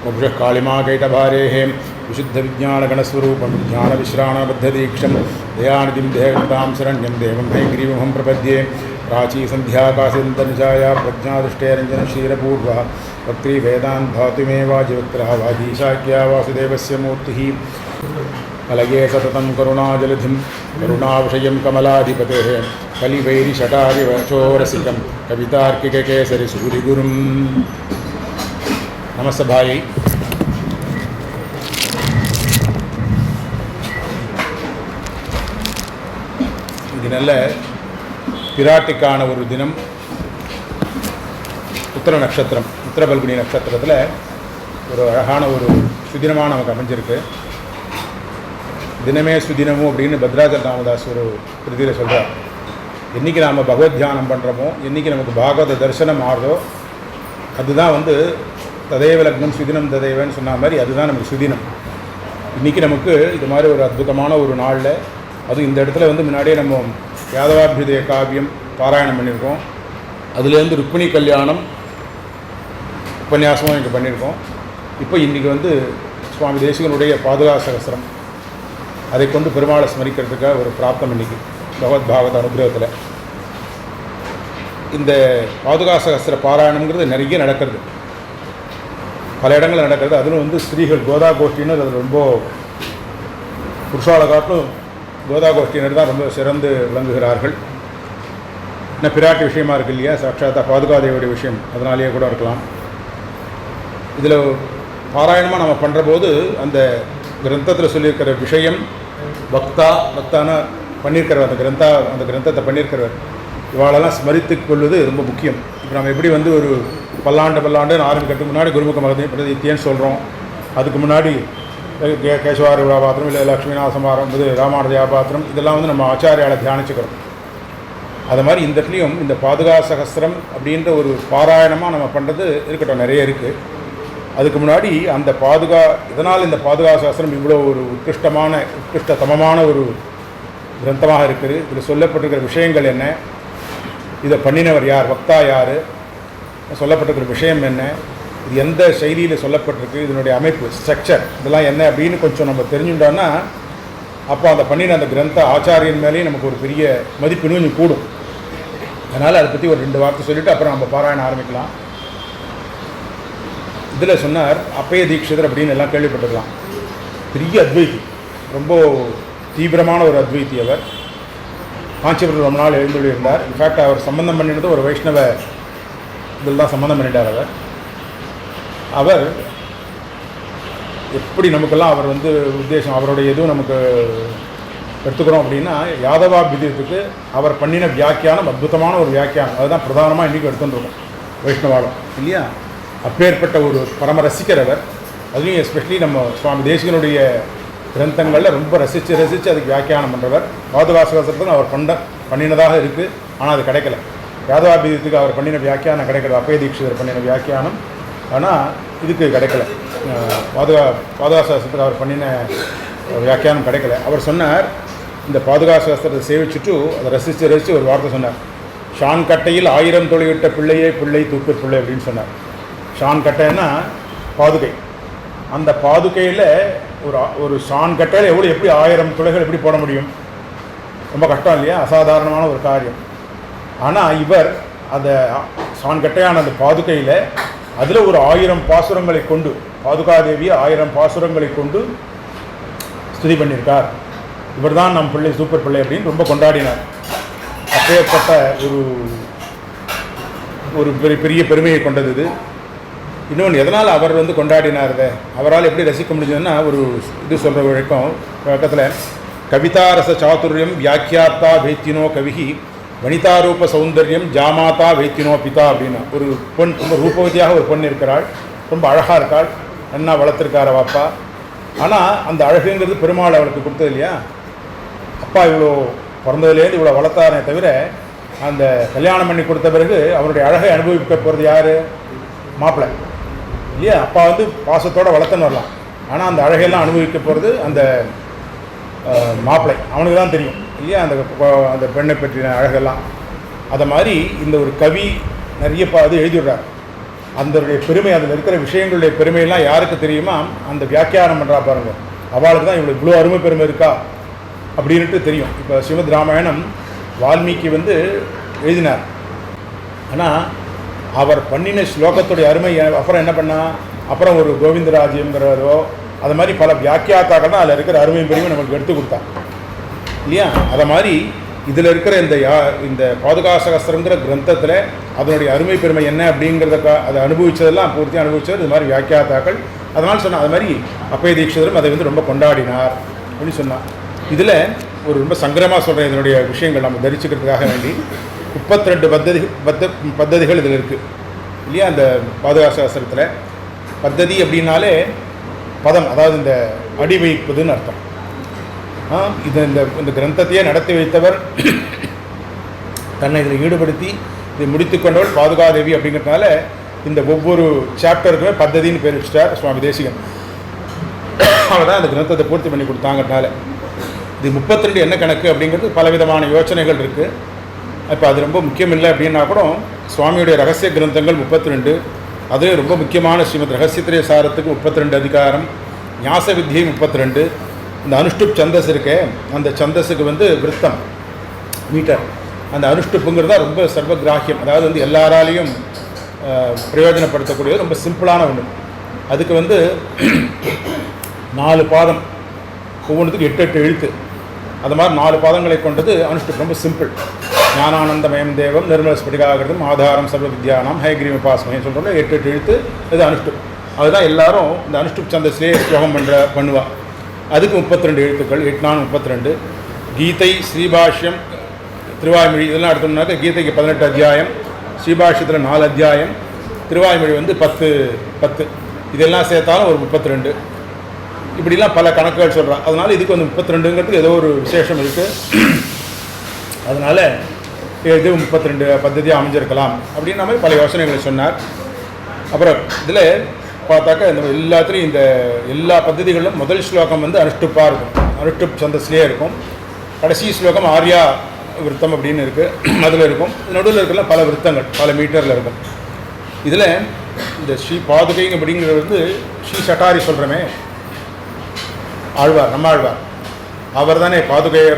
मुभुषः कालिमाकैटभारेः विशुद्धविज्ञानगणस्वरूपं ज्ञानविश्राणबद्धदीक्षं दयानिधिं देहकृतां शरण्यं देवं हयग्रीवमहं प्रपद्ये प्राचीसन्ध्याकाशदन्तनिजाया प्रज्ञादृष्टेरञ्जनक्षीरपूर्वः वक्त्री वेदान्धातुमेवाजिवक्त्रः वागीशाख्या वासुदेवस्य मूर्तिः कलये सततं करुणाजलधिं करुणाविषयं कमलाधिपतेः कलिवैरिषटारिवचोरसिकं कवितार्किककेसरि सूरिगुरुं நமசபாயை. இது நல்ல பிராட்டிக்கான ஒரு தினம். உத்திர நட்சத்திரம், உத்திர பல்குனி நட்சத்திரத்தில் ஒரு அழகான ஒரு சுதினமாக நமக்கு அமைஞ்சிருக்கு. தினமே சுதினமும் அப்படின்னு பத்ராஜல ராமதாஸ் ஒரு கிருதியில் சொல்கிறார். என்றைக்கு நாம் பகவத் தியானம் பண்ணுறோமோ, என்றைக்கு நமக்கு பாகவத தரிசனம் ஆறுதோ, அதுதான் ததேவ லக்னம் சுதினம் ததேவன்னு சொன்ன மாதிரி அதுதான் நமக்கு சுதினம். இன்றைக்கி நமக்கு இது மாதிரி ஒரு அற்புதமான ஒரு நாளில், அதுவும் இந்த இடத்துல முன்னாடியே நம்ம யாதவாபியுதய காவியம் பாராயணம் பண்ணியிருக்கோம். அதுலேருந்து ருக்மிணி கல்யாணம் உபன்யாசமும் இங்கே பண்ணியிருக்கோம். இப்போ இன்றைக்கி சுவாமி தேசிகனுடைய பாதுகா சகஸ்திரம், அதை கொண்டு பெருமாளை ஸ்மரிக்கிறதுக்காக ஒரு பிராப்தம் இன்றைக்கி பகவத் பாகவத அனுகிரகத்தில். இந்த பாதுகா சகஸ்திர பாராயணங்கிறது நிறைய நடக்கிறது, பல இடங்களில் நடக்கிறது. அதிலும் ஸ்திரீகள் கோதா கோஷ்டினர் அதில் ரொம்ப புருஷால காட்டிலும் கோதா கோஷ்டினர் தான் ரொம்ப சிறந்து விளங்குகிறார்கள். என்ன பிராட்டி விஷயமா இருக்கு இல்லையா, சாட்சாத்தா பாதுகாதேவியுடைய விஷயம், அதனாலேயே கூட இருக்கலாம். இதில் பாராயணமாக நம்ம பண்ணுற போது அந்த கிரந்தத்தில் சொல்லியிருக்கிற விஷயம், பக்தான பண்ணியிருக்கிறவர், அந்த கிரந்தத்தை பண்ணியிருக்கிறவர், இவாளெல்லாம் ஸ்மரித்து கொள்வது ரொம்ப முக்கியம். இப்போ நம்ம எப்படி ஒரு பல்லாண்டுன்னு ஆரம்பிக்கிறதுக்கு முன்னாடி குருமுக பிரதித்தியன்னு சொல்கிறோம். அதுக்கு முன்னாடி கேசவார பாத்திரம், இல்லை லக்ஷ்மிநாசமாரம், ராமானுஜயா பாத்திரம், இதெல்லாம் நம்ம ஆச்சாரியால் தியானிச்சுக்கிறோம். அது மாதிரி இந்த இடத்துலையும் இந்த பாதுகா சகஸ்திரம் அப்படின்ற ஒரு பாராயணமாக நம்ம பண்ணுறது இருக்கட்டும், நிறைய இருக்குது. அதுக்கு முன்னாடி அந்த இதனால் இந்த பாதுகா சகஸ்திரம் இவ்வளோ ஒரு உத்கிருஷ்டதமமான ஒரு கிரந்தமாக இருக்குது. இதில் சொல்லப்பட்டிருக்கிற விஷயங்கள் என்ன, இதை பண்ணினவர் யார், வக்தா யார், சொல்லப்பட்டிருக்கிற விஷயம் என்ன, இது எந்த சைலியில் சொல்லப்பட்டிருக்கு, இதனுடைய அமைப்பு, ஸ்ட்ரக்சர், இதெல்லாம் என்ன அப்படின்னு கொஞ்சம் நம்ம தெரிஞ்சுட்டோன்னா அப்போ அந்த பண்ணின அந்த கிரந்த ஆச்சாரியன் மேலேயும் நமக்கு ஒரு பெரிய மதிப்பு இன்னும் கூடும். அதனால் அதை பற்றி ஒரு 2 வார்த்தை சொல்லிவிட்டு அப்புறம் நம்ம பாராயணம் ஆரம்பிக்கலாம். இதில் சொன்னார் அப்பய தீட்சிதர் அப்படின்னு எல்லாம் கேள்விப்பட்டிருக்கலாம். பெரிய அத்வைத்தி, ரொம்ப தீவிரமான ஒரு அத்வைத்தி. அவர் காஞ்சிபுரம் ரொம்ப நாள் எழுந்துள்ளிருந்தார். இன்ஃபேக்ட் அவர் சம்பந்தம் பண்ணினது ஒரு வைஷ்ணவ இதில் தான் சம்மந்தம் பண்ணிட்டார். அவர் எப்படி நமக்கெல்லாம் அவர் உத்தேசம், அவருடைய எதுவும் நமக்கு எடுத்துக்கிறோம் அப்படின்னா, யாதவாபியுதயத்துக்கு அவர் பண்ணின வியாக்கியானம் அற்புதமான ஒரு வியாக்கியானம். அதுதான் பிரதானமாக இன்றைக்கி எடுத்துட்டுருக்கோம் வைஷ்ணவாலம் இல்லையா. அப்பேற்பட்ட ஒரு பரம ரசிகர் அவர். அதுலேயும் எஸ்பெஷலி நம்ம சுவாமி தேசிகனுடைய கிரந்தங்களில் ரொம்ப ரசித்து அதுக்கு வியாக்கியானம் பண்ணுறவர். பாதுகா சகஸ்திரத்துக்கு அவர் பண்ணினதாக இருக்குது, ஆனால் அது கிடைக்கல. யாதவாபியுதயத்துக்கு அவர் பண்ணின வியாக்கியானம் கிடைக்கிறது, அப்பய தீட்சிதர் பண்ணின வியாக்கியானம், ஆனால் இதுக்கு கிடைக்கல. பாதுகா சகஸ்திரத்துக்கு அவர் பண்ணின வியாக்கியானம் கிடைக்கல. அவர் சொன்னார், இந்த பாதுகா சகஸ்திரத்தை சேவிச்சுட்டு அதை ரசித்து ஒரு வார்த்தை சொன்னார். ஷான் கட்டையில் 1000 தொழிலிட்ட பிள்ளையே பிள்ளை தூக்கு பிள்ளை அப்படின்னு சொன்னார். ஷான் கட்டைன்னா பாதுகை. அந்த பாதுகையில் ஒரு ஷான் கட்டையில் எப்படி 1000 துளைகள் எப்படி போட முடியும், ரொம்ப கஷ்டம் இல்லையா, அசாதாரணமான ஒரு காரியம். ஆனால் இவர் அந்த ஷான் கட்டையான அந்த பாதுகையில் அதில் ஒரு 1000 பாசுரங்களை கொண்டு, பாதுகாதேவியை 1000 பாசுரங்களை கொண்டு ஸ்துதி பண்ணியிருக்கார். இவர் தான் நம் பிள்ளை, சூப்பர் பிள்ளை அப்படின்னு ரொம்ப கொண்டாடினார். அப்பேற்பட்ட ஒரு பெரிய பெருமையை கொண்டது இது. இன்னொன்று எதனால் அவர் கொண்டாடினார், அவரால் எப்படி ரசிக்க முடிஞ்சதுன்னா, ஒரு இது சொல்கிற வழக்கத்தில் கவிதாரச சாதுரியம் வியாக்கியாத்தா வைத்தினோ கவிஹி வனிதாரூப சௌந்தர்யம் ஜாமாதா வைத்தினோ பிதா அப்படின்னு ஒரு பொன், ரொம்ப ரூபவதியாக ஒரு பொண்ணு இருக்கிறாள், ரொம்ப அழகாக இருக்காள், நன்னா வளர்த்துருக்கார் அப்பா. ஆனால் அந்த அழகுங்கிறது பெருமாள் அவளுக்கு கொடுத்தது இல்லையா. அப்பா இவ்வளோ பிறந்ததுலேருந்து இவ்வளோ வளர்த்தாரே தவிர, அந்த கல்யாணம் பண்ணி கொடுத்த பிறகு அவருடைய அழகை அனுபவிக்க போகிறது யார், மாப்பிள்ளை இல்லையா. அப்பா பாசத்தோடு வளர்த்துன்னு வரலாம், ஆனால் அந்த அழகையெல்லாம் அனுபவிக்க போகிறது அந்த மாப்பிள்ளை, அவனுக்கு தான் தெரியும் இல்லையா, அந்த பெண்ணை பற்றின அழகெல்லாம். அதை மாதிரி இந்த ஒரு கவி நிறைய இது எழுதிடுறார். அதனுடைய பெருமை, அதில் இருக்கிற விஷயங்களுடைய பெருமையெல்லாம் யாருக்கு தெரியுமா? அந்த வியாக்கியானம் பண்ணுறா பாருங்க, அவளுக்கு தான் இவ்வளோ இவ்வளோ அருமை பெருமை இருக்கா அப்படின்ட்டு தெரியும். இப்போ ஸ்ரீமத் ராமாயணம் வால்மீகி எழுதினார். ஆனால் அவர் பண்ணின ஸ்லோகத்துடைய அருமை அப்புறம் என்ன பண்ணால், அப்புறம் ஒரு கோவிந்தராஜ்யங்கிறதோ அது மாதிரி பல வியாக்கியாத்தாக்கள் தான் அதில் இருக்கிற அருமை பெருமை நம்மளுக்கு எடுத்து கொடுத்தான் இல்லையா? அதை மாதிரி இதில் இருக்கிற இந்த பாதுகா சகஸ்திரங்கிற கிரந்தத்தில் அதனுடைய அருமை பெருமை என்ன அப்படிங்கிறத அதை அனுபவித்ததெல்லாம் பூர்த்தி அனுபவித்தது இது மாதிரி வியாக்கியாத்தாக்கள். அதனால் சொன்னால் அது மாதிரி அப்பய தீட்சிதரும் அதை ரொம்ப கொண்டாடினார் அப்படின்னு சொன்னார். இதில் ஒரு ரொம்ப சங்கரமாக சொல்கிறேன் இதனுடைய விஷயங்கள் நம்ம தரிசிக்கிறதுக்காக வேண்டி 32 பத்ததிகள் இதில் இருக்குது இல்லையா? அந்த பாதுகா சகஸ்திரத்தில் பத்ததி அப்படின்னாலே பதம், அதாவது இந்த அடி வைப்பதுன்னு அர்த்தம். இந்த கிரந்தத்தையே நடத்தி வைத்தவர், தன்னை இதில் ஈடுபடுத்தி இதை முடித்து கொண்டவள் பாதுகாதேவி அப்படிங்கிறதுனால இந்த ஒவ்வொரு சாப்டருக்குமே பத்ததின்னு பேர் வச்சுட்டார் சுவாமி தேசிகன். அவர் தான் அந்த கிரந்தத்தை பூர்த்தி பண்ணி கொடுத்தாங்கிறதுனால. இது 32 என்ன கணக்கு அப்படிங்கிறது பலவிதமான யோசனைகள் இருக்குது. இப்போ அது ரொம்ப முக்கியம் இல்லை அப்படின்னா கூட சுவாமியுடைய ரகசிய கிரந்தங்கள் 32, அது ரொம்ப முக்கியமான ஸ்ரீமத் ரகசியத்திரய சாரத்துக்கு 32 அதிகாரம், ஞாச வித்தியை 32, இந்த அனுஷ்டுப் சந்தஸ் இருக்கே அந்த சந்தஸுக்கு விருத்தம் மீட்டர், அந்த அனுஷ்டுப்புங்கிறது ரொம்ப சர்வகிராஹியம், அதாவது எல்லாராலையும் பிரயோஜனப்படுத்தக்கூடியது, ரொம்ப சிம்பிளான ஒன்று. அதுக்கு 4 பாதம், ஒவ்வொன்றுத்துக்கு 8 எழுத்து, அது மாதிரி 4 பாதங்களை கொண்டது அனுஷ்டுப், ரொம்ப சிம்பிள். ஞானானந்தமயம் தேவம் நிர்மல ஸ்படிகாகிருதம் ஆதாரம் சர்வ வித்யானாம் ஹயக்ரீம பாஸ்மயம் சொல்கிறோம்ல, 8 எழுத்து இது அனுஷ்டுப். அதுதான் எல்லாரும் இந்த அனுஷ்டுப் சந்தஸ்லேயே ஸ்லோகம் பண்ணுவா. அதுக்கு 32 எழுத்துக்கள், 8 32. கீதை, ஸ்ரீபாஷ்யம், திருவாய்மொழி இதெல்லாம் எடுத்தோம்னாக்க கீதைக்கு 18 அத்தியாயம், ஸ்ரீபாஷ்யத்தில் 4 அத்தியாயம், திருவாய்மொழி 10 இதெல்லாம் சேர்த்தாலும் ஒரு 32. இப்படிலாம் பல கணக்குகள் சொல்கிறான். அதனால் இதுக்கு 32ங்கிறதுக்கு ஏதோ ஒரு விசேஷம் இருக்குது. அதனால் இது 32 பத்ததியாக அமைஞ்சிருக்கலாம் அப்படின்ற மாதிரி பல யோசனைகளை சொன்னார். அப்புறம் இதில் பார்த்தாக்க இந்த எல்லாத்துலேயும் இந்த எல்லா பத்ததிகளிலும் முதல் ஸ்லோகம் அனுஷ்டுப்பாக இருக்கும், அனுஷ்டுப் சந்தஸ்லேயே இருக்கும். கடைசி ஸ்லோகம் ஆர்யா விருத்தம் அப்படின்னு இருக்குது, அதில் இருக்கும். நடுவில் இருக்கலாம் பல விருத்தங்கள் பல மீட்டரில் இருக்கும். இதில் இந்த ஸ்ரீ பாதுகை அப்படிங்கிறது ஸ்ரீ சட்டாரி சொல்கிறோமே, ஆழ்வார், நம்ம ஆழ்வார், அவர் தானே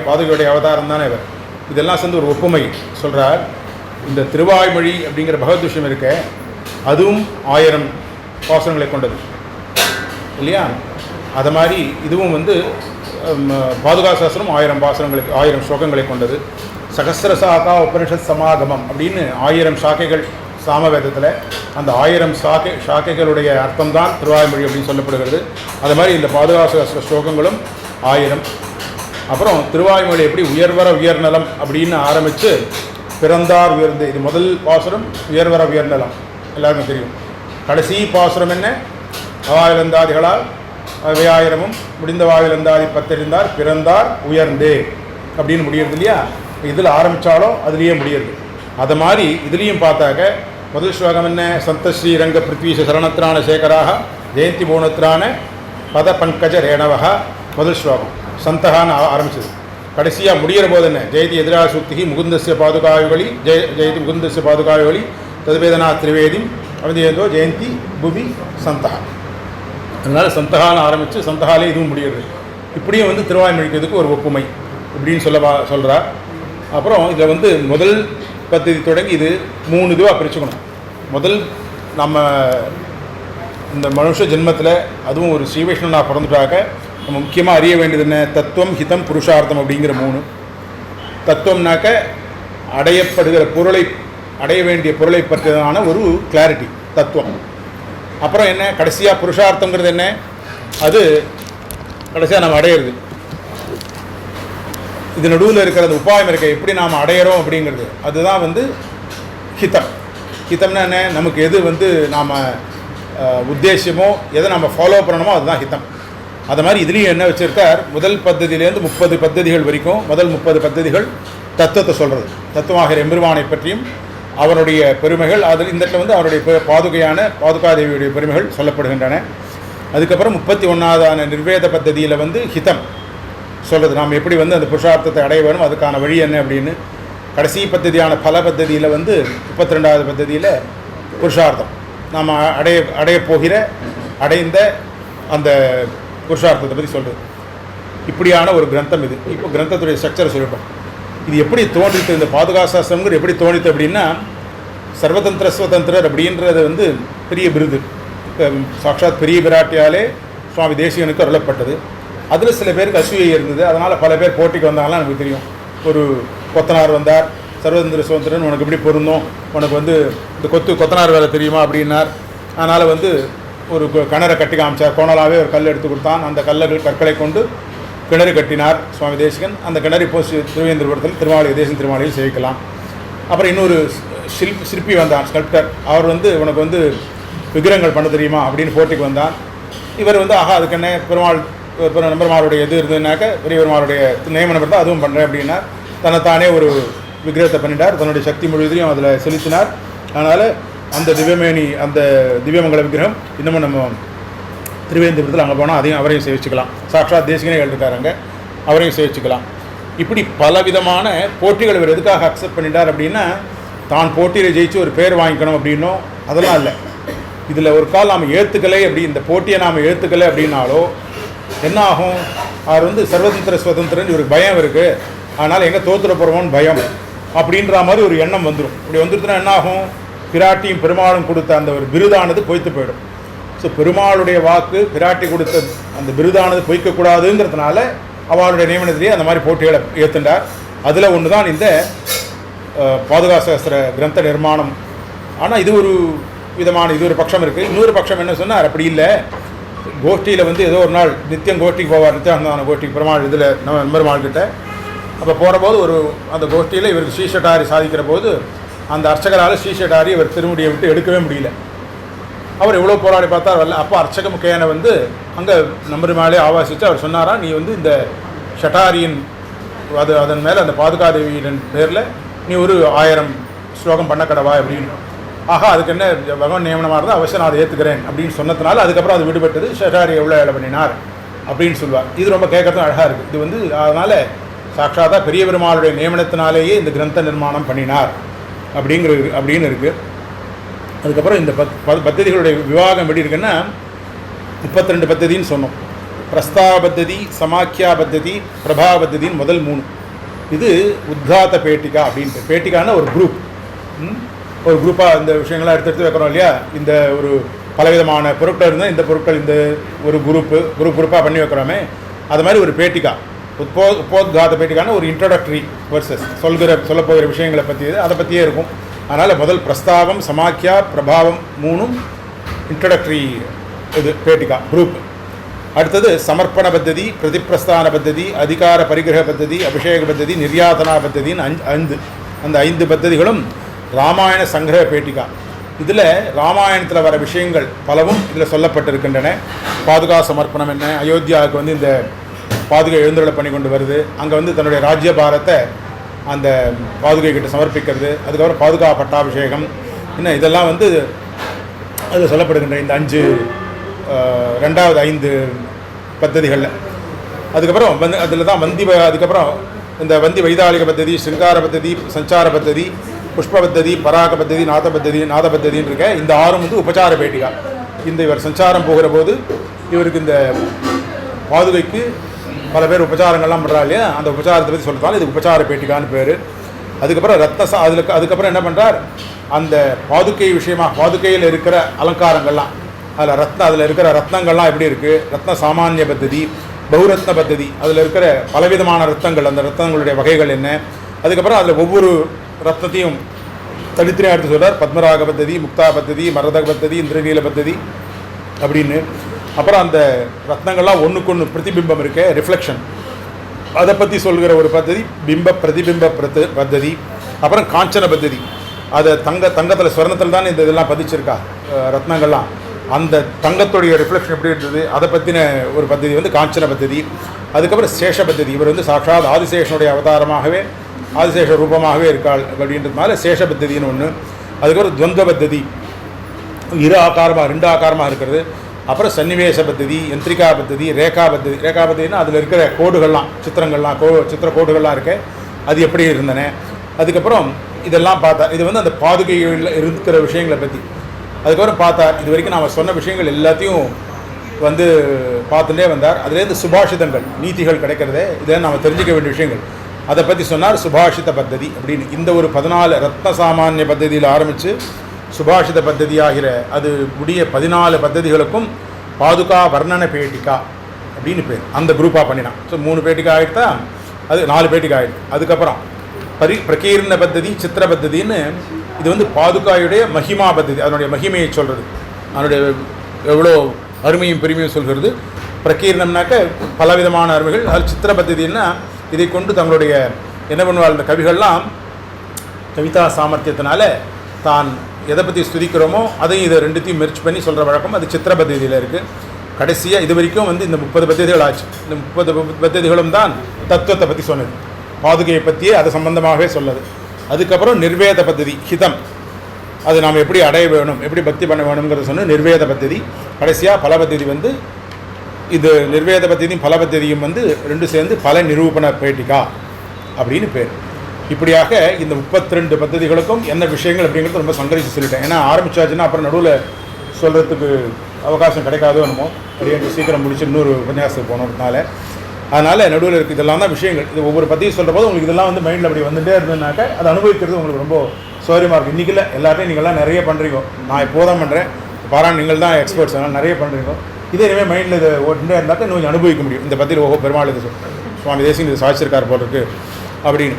பாதுகையுடைய அவதாரம் தானே அவர். இதெல்லாம் சேர்ந்து ஒரு ஒப்புமை சொல்கிறார். இந்த திருவாய்மொழி அப்படிங்கிற பகவத்விஷயம் இருக்க, அதுவும் 1000 பாசனங்களை கொண்டது இல்லையா? அது மாதிரி இதுவும் பாதுகா சாஸ்திரம் 1000 பாசனங்களுக்கு 1000 ஸ்லோகங்களை கொண்டது. சகஸ்ரசாகா உபனிஷத் சமாகமம் அப்படின்னு 1000 சாக்கைகள் சாமவேதத்தில், அந்த 1000 சாக்கைகளுடைய அர்த்தம்தான் திருவாய்மொழி அப்படின்னு சொல்லப்படுகிறது. அது மாதிரி இந்த பாதுகா சாஸ்திர ஸ்லோகங்களும் 1000. அப்புறம் திருவாய்மொழி எப்படி உயர்வர உயர்நலம் அப்படின்னு ஆரம்பித்து பிறந்தார் உயர்ந்து, இது முதல் பாசுரம் உயர்வர உயர்நலம் எல்லாருக்கும் தெரியும். கடைசி பாசுரம் என்ன? அவாயிலந்தாதிகளால் அவையாயிரமும் முடிந்த வாயிலந்தாதி 10 இருந்தார் பிறந்தார் உயர்ந்தே அப்படின்னு முடியறது இல்லையா? இதில் ஆரம்பித்தாலும் அதுலேயே முடியுது. அதை மாதிரி இதுலேயும் பார்த்தாக்க முதல் ஸ்லோகம் என்ன? சந்த ஸ்ரீரங்க பிருத்வீஷ சரணத்திரான சேகராக ஜெயந்தி பூணத்திரான பத பங்கஜ ரேணவகா முதல் ஸ்லோகம் சந்தகான்னு ஆரம்பிச்சது. கடைசியாக முடிகிற போது என்ன? ஜெயதி எதிரா சுக்தி முகுந்தஸ்ய பாதுகாயுகளி ஜெயதி முகுந்தஸ்ய பாதுகாயுகளி ததுவேதனா திரிவேதி அவதியந்தோ ஜெயந்தி புவி சந்தகா. அதனால் சந்தகான்னு ஆரம்பித்து சந்தகாலே இதுவும் முடிகிறது. இப்படியும் திருவாய்மொழிக்கிறதுக்கு ஒரு ஒப்புமை இப்படின்னு சொல்கிறார். அப்புறம் இதில் முதல் பத்ததி தொடங்கி இது 3 இதுவாக பிரிச்சுக்கணும். முதல் நம்ம இந்த மனுஷ ஜென்மத்தில் அதுவும் ஒரு ஸ்ரீவைஷ்ணவனாக பிறந்துட்டாக்க நம்ம முக்கியமாக அறிய வேண்டியது என்ன? தத்துவம், ஹிதம், புருஷார்த்தம் அப்படிங்கிற 3. தத்துவம்னாக்க அடையப்படுகிற பொருளை, அடைய வேண்டிய பொருளை பற்றியதான ஒரு கிளாரிட்டி தத்துவம். அப்புறம் என்ன? கடைசியாக புருஷார்த்தங்கிறது என்ன? அது கடைசியாக நம்ம அடையிறது. இது நடுவில் இருக்கிற அந்த உபாயம் இருக்க எப்படி நாம் அடையிறோம் அப்படிங்கிறது அதுதான் ஹிதம். ஹிதம்னா என்ன? நமக்கு எது நாம் உத்தேசியமோ எதை நம்ம ஃபாலோ பண்ணணுமோ அதுதான் ஹிதம். அது மாதிரி இதுலேயும் என்ன வச்சுருக்கார்? முதல் பத்ததியிலேருந்து 30 பத்ததிகள் வரைக்கும் முதல் 30 பத்ததிகள் தத்துவத்தை சொல்கிறது. தத்துவமாகிற எம்பெருமானை பற்றியும் அவருடைய பெருமைகள், அதில் இந்த இடத்துல அவருடைய பாதுகையான பாதுகாதேவியுடைய பெருமைகள் சொல்லப்படுகின்றன. அதுக்கப்புறம் 31வது நிர்வேத பத்ததியில் ஹிதம் சொல்கிறது, நாம் எப்படி அந்த புருஷார்த்தத்தை அடைய வேணும், அதுக்கான வழி என்ன அப்படின்னு. கடைசி பத்ததியான பல பத்ததியில் 32வது பத்ததியில் புருஷார்த்தம், நாம் அடைந்த அந்த புருஷார்த்தத்தை பற்றி சொல்கிறது. இப்படியான ஒரு கிரந்தம் இது. இப்போ கிரந்தத்துடைய ஸ்ட்ரக்சரை சொல்லிட்டோம். இது எப்படி தோன்றித்து, இந்த பாதுகாசாஸ்திரம்ங்கிற எப்படி தோன்றித்து அப்படின்னா, சர்வதந்திர ஸ்வதந்திரர் அப்படின்றது வந்து பெரிய விருது, சாட்சாத் பெரிய பிராட்டியாலே சுவாமி தேசிகனுக்கு அருளப்பட்டது. அதில் சில பேருக்கு அசூயை இருந்தது. அதனால் பல பேர் போட்டிக்கு வந்தாங்கலாம் எனக்கு தெரியும். ஒரு கொத்தனார் வந்தார், சர்வதந்திர சுதந்திரன் உனக்கு எப்படி பொருந்தும், உனக்கு வந்து இந்த கொத்தனார் வேலை தெரியுமா அப்படின்னார். அதனால் வந்து ஒரு கிணறை கட்டி காமிச்சார். கோணலாகவே ஒரு கல் எடுத்து கொடுத்தான். அந்த கற்களை கொண்டு கிணறு கட்டினார் சுவாமி தேசிகன். அந்த கிணறு இப்போ திருவேந்திரபுரத்தில் தேசிய திருமாளியில் சேவிக்கலாம். அப்புறம் இன்னொரு சிற்பி வந்தான், ஸ்கல்ப்டர். அவர் வந்து உனக்கு வந்து விக்கிரகங்கள் பண்ண தெரியுமா அப்படின்னு போட்டிக்கு வந்தான். இவர் வந்து அதுக்கு என்ன நம்பெருமாளுடைய இது இருந்ததுனாக்க பெரிய பெருமாளுடைய நியமனம் இருந்தால் அதுவும் பண்ணுறேன் அப்படின்னா தன்னைத்தானே ஒரு விக்கிரகத்தை பண்ணிட்டார். தன்னுடைய சக்தி முழுவதையும் அதில் செலுத்தினார். அதனால் அந்த திவ்யமங்கல விக்கிரகம் இன்னமும் நம்ம திருவேந்திரத்தில் அங்கே போனால் அதையும் அவரையும் சேவிச்சுக்கலாம். சாட்சாத் தேசிகனே எழுதிருக்காருங்க, அவரையும் சேவிச்சுக்கலாம். இப்படி பலவிதமான போட்டிகள் இவர் எதுக்காக அக்செப்ட் பண்ணிட்டார் அப்படின்னா, தான் போட்டியில் ஜெயிச்சு ஒரு பேர் வாங்கிக்கணும் அப்படின்னும் அதெல்லாம் இல்லை. இதில் ஒரு கால் நாம் ஏற்றுக்கலை இந்த போட்டியை நாம் ஏற்றுக்கலை அப்படின்னாலோ என்ன ஆகும், அவர் வந்து சர்வதந்திர சுதந்திரன்னு இவருக்கு பயம் இருக்குது. அதனால் எங்கே தோற்றுட போகிறோமோன்னு பயம் அப்படின்ற மாதிரி ஒரு எண்ணம் வந்துடும். இப்படி வந்துடுச்சுன்னா என்ன ஆகும், பிராட்டியும் பெருமாளும் கொடுத்த அந்த ஒரு விருதானது பொய்த்து போயிடும். ஸோ பெருமாளுடைய வாக்கு பிராட்டி கொடுத்த அந்த விருதானது பொய்க்கக்கூடாதுங்கிறதுனால அவளுடைய நியமனத்திலேயே அந்த மாதிரி போட்டிகளை ஏற்றுண்டார். அதில் ஒன்று தான் இந்த பாதுகாசாஸ்திர கிரந்த நிர்மாணம். ஆனால் இது ஒரு விதமான இது ஒரு பட்சம் இருக்குது. இன்னொரு பட்சம் என்ன சொன்னார், அப்படி இல்லை, கோஷ்டியில் வந்து ஏதோ ஒரு நாள் நித்தியம் கோஷ்டிக்கு போவார், நித்தியானந்தான கோஷ்டிக்கு பெருமாள் இதில் நம்ம நம்பெருமாள்கிட்ட. அப்போ போகிறபோது அந்த கோஷ்டியில் இவருக்கு ஸ்ரீஷட்டாரி சாதிக்கிற போது அந்த அர்ச்சகரால் ஸ்ரீஷட்டாரி இவர் திருமுடியை விட்டு எடுக்கவே முடியல. அவர் எவ்வளோ போராடி பார்த்தார் வரல. அப்போ அர்ச்சக முக்கையனை வந்து அங்கே நம்பெருமாளே ஆவாசித்து அவர் சொன்னாரா, நீ வந்து இந்த ஷட்டாரியின் அதன் மேலே அந்த பாதுகாதேவியின் பேரில் நீ ஒரு 1000 ஸ்லோகம் பண்ண கடவா அப்படின்னு. அதுக்கு என்ன பகவான் நியமனமாக இருந்தால் அவசியம் நான் அதை ஏற்றுக்கிறேன் அப்படின்னு சொன்னதுனால அதுக்கப்புறம் அது விடுபட்டது. ஷட்டாரி எவ்வளோ வேலை பண்ணினார் அப்படின்னு சொல்லுவார். இது ரொம்ப கேட்கறதும் அழகாக இருக்குது. இது வந்து அதனால் சாட்சாத்தாக பெரிய பெருமாளுடைய நியமனத்தினாலேயே இந்த கிரந்த நிர்மாணம் பண்ணினார் அப்படின்னு இருக்குது. அதுக்கப்புறம் இந்த பத்ததிகளுடைய விவாகம் எப்படி இருக்குன்னா, 32 பத்ததின்னு சொன்னோம். பிரஸ்தாவ பத்ததி, சமாக்கியா பத்ததி, பிரபா பத்ததின்னு முதல் 3. இது உத்தாத்த பேட்டிகா அப்படின்ட்டு. பேட்டிகான ஒரு குரூப்பாக இந்த விஷயங்கள்லாம் எடுத்து வைக்கிறோம் இல்லையா. இந்த ஒரு பலவிதமான பொருட்கள் இருந்தால் இந்த பொருட்கள் இந்த ஒரு குரூப்பாக பண்ணி வைக்கிறோமே, அது மாதிரி ஒரு பேட்டிகா, உப்போத்காத பேட்டிகான ஒரு இன்ட்ரோடக்டரி வர்சஸ் சொல்லப்போகிற விஷயங்களை பற்றி அதை பற்றியே இருக்கும். அதனால் முதல் பிரஸ்தாவம், சமாக்கியா, பிரபாவம் 3 இன்ட்ரோடக்டரி இது பேட்டிகா குரூப். அடுத்தது சமர்ப்பண பத்ததி, பிரதிப்பிரஸ்தான பத்ததி, அதிகார பரிகிரக பத்ததி, அபிஷேக பத்ததி, நிர்யாதனா பத்ததின்னு 5. அந்த 5 பத்ததிகளும் ராமாயண சங்கிரக பேட்டிகா. இதில் ராமாயணத்தில் வர விஷயங்கள் பலவும் இதில் சொல்லப்பட்டிருக்கின்றன. பாதுகா சமர்ப்பணம் என்ன, அயோத்தியாவுக்கு வந்து இந்த பாதுகை எழுந்துருளை பண்ணி கொண்டு வருது, அங்கே வந்து தன்னுடைய ராஜ்ய பாரத்தை அந்த பாதுகை கிட்ட சமர்ப்பிக்கிறது, அதுக்கப்புறம் பாதுகா பட்டாபிஷேகம், இன்னும் இதெல்லாம் வந்து அதில் சொல்லப்படுகின்ற இந்த 5 பத்ததிகளில். அதுக்கப்புறம் அதில் தான் அதுக்கப்புறம் இந்த வந்தி வைதாளிக பத்ததி, சிங்கார பத்ததி, சஞ்சார பத்ததி, புஷ்ப பத்ததி, பராக பத்ததி, நாத பத்ததின்னு இருக்க இந்த 6 வந்து உபச்சார பேட்டிகா. இவர் சஞ்சாரம் போகிற போது இவருக்கு இந்த பாதுகைக்கு பல பேர் உபச்சாரங்கள்லாம் பண்ணுறா இல்லையா, அந்த உபச்சாரத்தை பற்றி சொல்கிறதால இது உபச்சார பேட்டிகான்னு பேர். அதுக்கப்புறம் அதுக்கப்புறம் என்ன பண்ணுறார், அந்த பாதுகை விஷயமாக பாதுகையில் இருக்கிற அலங்காரங்கள்லாம் அதில் இருக்கிற ரத்னங்கள்லாம் எப்படி இருக்குது, ரத்ன சாமானிய பத்ததி, பௌரத்ன பத்ததி, அதில் இருக்கிற பலவிதமான ரத்னங்கள், அந்த ரத்னங்களுடைய வகைகள் என்ன, அதுக்கப்புறம் அதில் ஒவ்வொரு ரத்னத்தையும் தனித்தனியாக எடுத்து சொல்கிறார். பத்மராக பத்ததி, முக்தா பத்ததி, மரதக பத்ததி, இந்திரநீல பத்ததி அப்படின்னு. அப்புறம் அந்த ரத்னங்கள்லாம் ஒன்றுக்கு பிரதிபிம்பம் இருக்க ரிஃப்ளெக்ஷன், அதை பற்றி சொல்கிற ஒரு பத்ததி பிரதிபிம்ப பத்ததி. அப்புறம் காஞ்சன பத்ததி, அதை தங்கத்தில் ஸ்வர்ணத்தில் தான் இந்த இதெல்லாம் பதிச்சிருக்கா ரத்னங்கள்லாம், அந்த தங்கத்துடைய ரிஃப்ளெக்ஷன் எப்படி இருந்தது அதை பற்றின ஒரு பத்ததி வந்து காஞ்சன பத்ததி. அதுக்கப்புறம் சேஷ பத்ததி, இவர் வந்து சாட்சாத் ஆதிசேஷனுடைய அவதாரமாகவே ஆதிசேஷ ரூபமாகவே இருக்காள் அப்படின்றதுனால சேஷ பத்ததின்னு ஒன்று. அதுக்கப்புறம் துவந்த பத்ததி, 2 ஆகாரமாக இருக்கிறது. அப்புறம் சன்னிவேச பத்ததி, யந்திரிகா பத்ததி, ரேகா பத்ததினா அதில் இருக்கிற கோடுகள்லாம் சித்திர கோடுகள்லாம் இருக்க அது எப்படி இருந்தன. அதுக்கப்புறம் இதெல்லாம் பார்த்தா இது வந்து அந்த பாதுகையில் இருக்கிற விஷயங்களை பற்றி. அதுக்கப்புறம் பார்த்தார். இது வரைக்கும் நாம் சொன்ன விஷயங்கள் எல்லாத்தையும் வந்து பார்த்துட்டே வந்தார். அதுலேருந்து சுபாஷிதங்கள், நீதிகள் கிடைக்கிறதே, இதெல்லாம் நாம் தெரிஞ்சிக்க வேண்டிய விஷயங்கள், அதை பற்றி சொன்னார். சுபாஷித பத்ததி அப்படின்னு இந்த ஒரு 14 ரத்ன சாமானிய பத்ததியில் ஆரம்பித்து சுபாஷித பத்ததி ஆகிற அது உடைய 14 பத்ததிகளுக்கும் பாதுகா வர்ணன பேட்டிகா அப்படின்னு பேர். அந்த குரூப்பாக பண்ணினான். ஸோ 3 பேட்டிகா ஆகிட்டா அது 4 பேட்டிகா ஆகிடுது. அதுக்கப்புறம் பிரகீர்ண பத்ததி, சித்திர பத்ததின்னு இது வந்து பாதுகாயுடைய மகிமா பத்ததி, அதனுடைய மகிமையை சொல்கிறது, அதனுடைய எவ்வளோ அருமையும் பெருமையும் சொல்கிறது. பிரகீர்ணம்னாக்க பலவிதமான அருமைகள். அது சித்திர பத்ததின்னா இதை கொண்டு தங்களுடைய என்ன பண்ணுவாள் இந்த கவிகள்லாம் கவிதா சாமர்த்தியத்தினால தான் எதை பற்றி ஸ்துதிக்கிறோமோ அதையும் இதை ரெண்டுத்தையும் மெர்ச் பண்ணி சொல்கிற வழக்கம் அது சித்திர பத்ததியில் இருக்குது. கடைசியாக இது வரைக்கும் வந்து இந்த 30 பத்ததிகள் ஆச்சு. இந்த 30 பத்ததிகளும் தான் தத்துவத்தை பற்றி சொன்னது, பாதுகையை பற்றியே அது சம்பந்தமாகவே சொன்னது. அதுக்கப்புறம் நிர்வேத பத்ததி, ஹிதம், அது நாம் எப்படி அடைய வேணும், எப்படி பக்தி பண்ண வேணுங்கிறத சொன்ன நிர்வேத பத்ததி. கடைசியாக பல பத்ததி வந்து இது நிர்வேத பத்ததியும் பல பத்ததியும் வந்து ரெண்டு சேர்ந்து பல நிரூபண பேட்டிகா அப்படின்னு பேர். இப்படியாக இந்த 32 பத்ததிகளுக்கும் என்ன விஷயங்கள் அப்படிங்கிறது ரொம்ப சங்கரித்து சொல்லிட்டேன். ஏன்னா ஆரம்பிச்சாச்சுன்னா அப்புறம் நடுவில் சொல்கிறதுக்கு அவகாசம் கிடைக்காதோ என்னமோ, அப்படியே சீக்கிரம் முடிச்சு இன்னொரு உபன்யாசத்துக்கு போனதுனால அதனால் நடுவில் இருக்குது. இதெல்லாம் தான் விஷயங்கள். இது ஒவ்வொரு பற்றியும் சொல்கிற போது உங்களுக்கு இதெல்லாம் வந்து மைண்டில் அப்படி வந்துகிட்டே இருந்ததுனாக்க அது அனுபவிக்கிறது உங்களுக்கு ரொம்ப சௌரியமாக இருக்குது. இன்றைக்கி இல்லை, எல்லாத்தையும் நீங்கள்லாம் நிறைய பண்ணுறீங்க, நான் இப்போ தான் பண்ணுறேன், பாரான் நீங்கள் தான் எக்ஸ்பர்ட்ஸ், அதனால் நிறைய பண்ணுறீங்க. இதே இனிமேல் மைண்டில் இதை ஓட்டுட்டே இருந்தாக்க இன்னும் கொஞ்சம் அனுபவிக்க முடியும். இந்த பற்றியில் ஓஹோ பெருமாள் இது சுவாமி தேசிகன் இது சாதிச்சிருக்கார் போல் இருக்குது அப்படின்னு.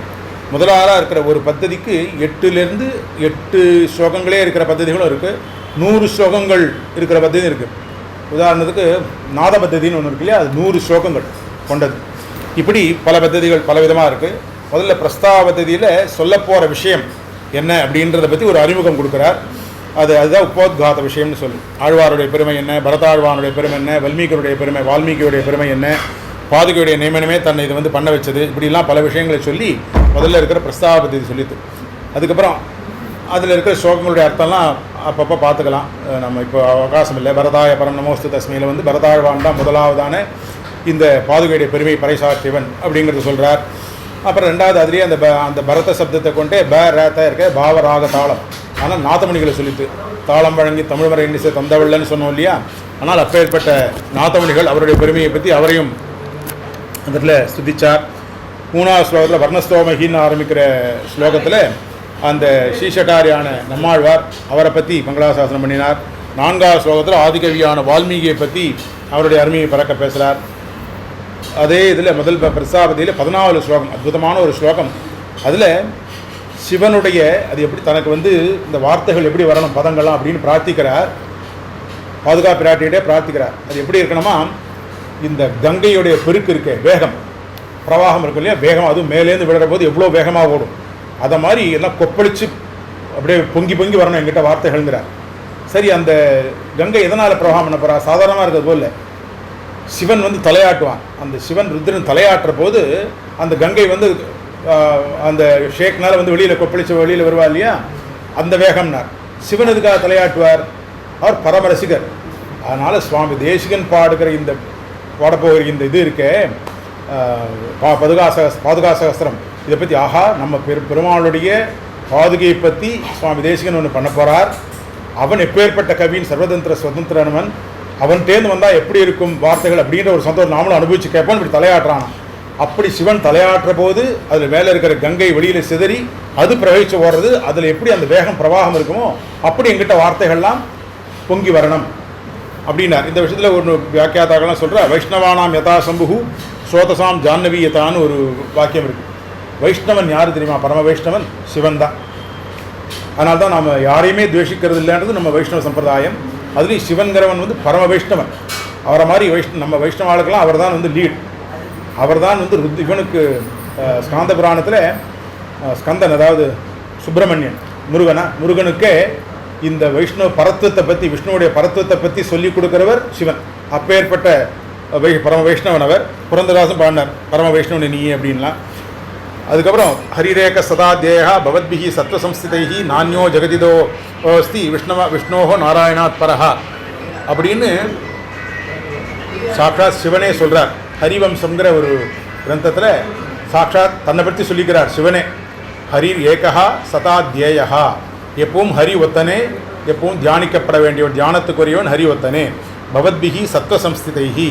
முதலாளாக இருக்கிற ஒரு பத்ததிக்கு 8 ஸ்லோகங்களே இருக்கிற பத்ததிகளும் இருக்குது, 100 ஸ்லோகங்கள் இருக்கிற பத்ததி இருக்குது. உதாரணத்துக்கு நாத பத்ததின்னு ஒன்று இருக்கு இல்லையா, அது 100 ஸ்லோகங்கள் கொண்டது. இப்படி பல பத்ததிகள் பல விதமாக இருக்குது. முதல்ல பிரஸ்தாவ பத்ததியில் சொல்ல போகிற விஷயம் என்ன அப்படின்றத பற்றி ஒரு அறிமுகம் கொடுக்குறார். அதுதான் உப்போத்காத விஷயம்னு சொல்லி, ஆழ்வாருடைய பெருமை என்ன, பரதாழ்வானுடைய பெருமை என்ன, வால்மீகியுடைய பெருமை என்ன, பாதுகையுடைய நியமனமே தன்னை இது வந்து பண்ண வச்சது, இப்படிலாம் பல விஷயங்களை சொல்லி முதல்ல இருக்கிற பிரஸ்தாவ பத்தி சொல்லிட்டு, அதுக்கப்புறம் அதில் இருக்கிற ஸ்லோகங்களுடைய அர்த்தம்லாம் அப்பப்போ பார்த்துக்கலாம். நம்ம இப்போ அவகாசம் இல்லை. பரதாய பரம் நமோஸ்து தஸ்மியில் வந்து பரதாழ்வான் தான் முதலாவதான இந்த பாதுகையுடைய பெருமை பறைசாற்றியவன் அப்படிங்கிறது சொல்கிறார். அப்புறம் ரெண்டாவது அதுலேயே அந்த பரத சப்தத்தை கொண்டே ரேத்த இருக்க பாவராக தாளம், ஆனால் நாதமணிகளை சொல்லிட்டு தாளம் வழங்கி தமிழ்மறை இன்னிசை தந்தவள்ளன்னு சொன்னோம் இல்லையா. ஆனால் அப்பேற்பட்ட நாதமணிகள் அவருடைய பெருமையை பற்றி அவரையும் அந்த இடத்துல ஸ்துதிச்சார். 3வது ஸ்லோகத்தில் வர்ணஸ்தோமகின்னு ஆரம்பிக்கிற ஸ்லோகத்தில் அந்த ஸ்ரீஷட்டாரியான நம்மாழ்வார் அவரை பற்றி மங்களாசாசனம் பண்ணினார். 4வது ஸ்லோகத்தில் ஆதிகவியான வால்மீகியை பற்றி அவருடைய அருமையை பறக்க பேசுகிறார். அதே இதில் முதல் பிரசாபதியில் 14வது ஸ்லோகம், அற்புதமான ஒரு ஸ்லோகம். அதில் சிவனுடைய அது எப்படி தனக்கு வந்து இந்த வார்த்தைகள் எப்படி வரணும் பதங்கள்லாம் அப்படின்னு பிரார்த்திக்கிறார். பாதுகா பிராட்டியிட்டே பிரார்த்திக்கிறார். அது எப்படி இருக்கணுமா, இந்த கங்கையுடைய பெருக்கு இருக்கே, வேகம் பிரவாகம் இருக்கு இல்லையா, வேகம் அதுவும் மேலேருந்து விடுற போது எவ்வளோ வேகமாக ஓடும், அதை மாதிரி எல்லாம் கொப்பளித்து அப்படியே பொங்கி பொங்கி வரணும் என்கிட்ட வார்த்தைகள்ங்கிறார். சரி, அந்த கங்கை எதனால் பிரவாகம் பண்ண போகிறா, சாதாரணமாக இருக்கிறது போல் சிவன் வந்து தலையாட்டுவான். அந்த சிவன் ருத்ரன் தலையாட்டுற போது அந்த கங்கை வந்து அந்த ஷேக்னால் வந்து வெளியில் கொப்பளிச்ச வெளியில் வருவா இல்லையா, அந்த வேகம்னார். சிவன் எதுக்காக தலையாட்டுவார், அவர் பரமரசிகர். அதனால் சுவாமி தேசிகன் பாடுகிற இந்த பாடப்போகிற இந்த இது இருக்கே பாதுகா சகஸ்திரம், இதை பற்றி ஆஹா நம்ம பெருமாளுடைய பாதுகையை பற்றி சுவாமி தேசிகன் ஒன்று பண்ண போகிறார். அவன் எப்பேற்பட்ட கவியின் சர்வதந்திர சுதந்திரனவன், அவன்கிட்டேருந்து வந்தால் எப்படி இருக்கும் வார்த்தைகள் அப்படின்ற ஒரு சந்தோஷம் நாமளும் அனுபவிச்சு கேட்போம். இப்படி தலையாட்டுறான். அப்படி சிவன் தலையாட்டுற போது அதில் மேலே இருக்கிற கங்கை வெளியில் சிதறி அது பிரவகிச்சு ஓடுறது, அதில் எப்படி அந்த வேகம் பிரவாகம் இருக்குமோ அப்படி எங்கிட்ட வார்த்தைகள்லாம் பொங்கி வரணும் அப்படின்னார். இந்த விஷயத்தில் ஒரு வியாக்கியாதாக்கள்லாம் சொல்கிற வைஷ்ணவானாம் யதா சம்புகு ஸ்ரோதசாம் ஜான்னவி யதான்னு ஒரு வாக்கியம் இருக்குது. வைஷ்ணவன் யார் தெரியுமா, பரம வைஷ்ணவன் சிவன் தான். அதனால தான் நம்ம யாரையுமே துவேஷிக்கிறது இல்லைன்றது நம்ம வைஷ்ணவ சம்பிரதாயம். அதுலேயும் சிவன்கிறவன் வந்து பரம வைஷ்ணவன். அவரை மாதிரி நம்ம வைஷ்ணவாளுக்கெல்லாம் அவர் தான் வந்து லீட். அவர் தான் வந்து இவனுக்கு ஸ்காந்த புராணத்தில் ஸ்கந்தன், அதாவது சுப்பிரமணியன் முருகனுக்கே இந்த வைஷ்ணவ பரத்துவத்தை பற்றி, விஷ்ணுவுடைய பரத்துவத்தை பற்றி சொல்லிக் கொடுக்குறவர் சிவன். அப்பேற்பட்ட பரம வைஷ்ணவன் அவர். புரந்தராசன் பாடினார் பரம வைஷ்ணவன் நீ அப்படின்லாம். அதுக்கப்புறம் ஹரிரேக சதாத்யேயா பவத்பிஹி சத்வசம்ஸ்திதைஹி நானியோ ஜெகதிதோ அஸ்தி விஷ்ணோஹோ நாராயணாத் பரஹா அப்படின்னு சாட்சாத் சிவனே சொல்கிறார். ஹரிவம்சங்கிற ஒரு கிரந்தத்தில் சாட்சாத் தன்னை பற்றி சொல்லிக்கிறார் சிவனே. ஹரிர் ஏகா சதாத்யேயா, எப்பவும் ஹரி ஒத்தனே, எப்பவும் தியானிக்கப்பட வேண்டியவன், தியானத்துக்குரியவன் ஹரி ஒத்தனே. பவத்பிஹி சத்வசம்ஸ்திதைஹி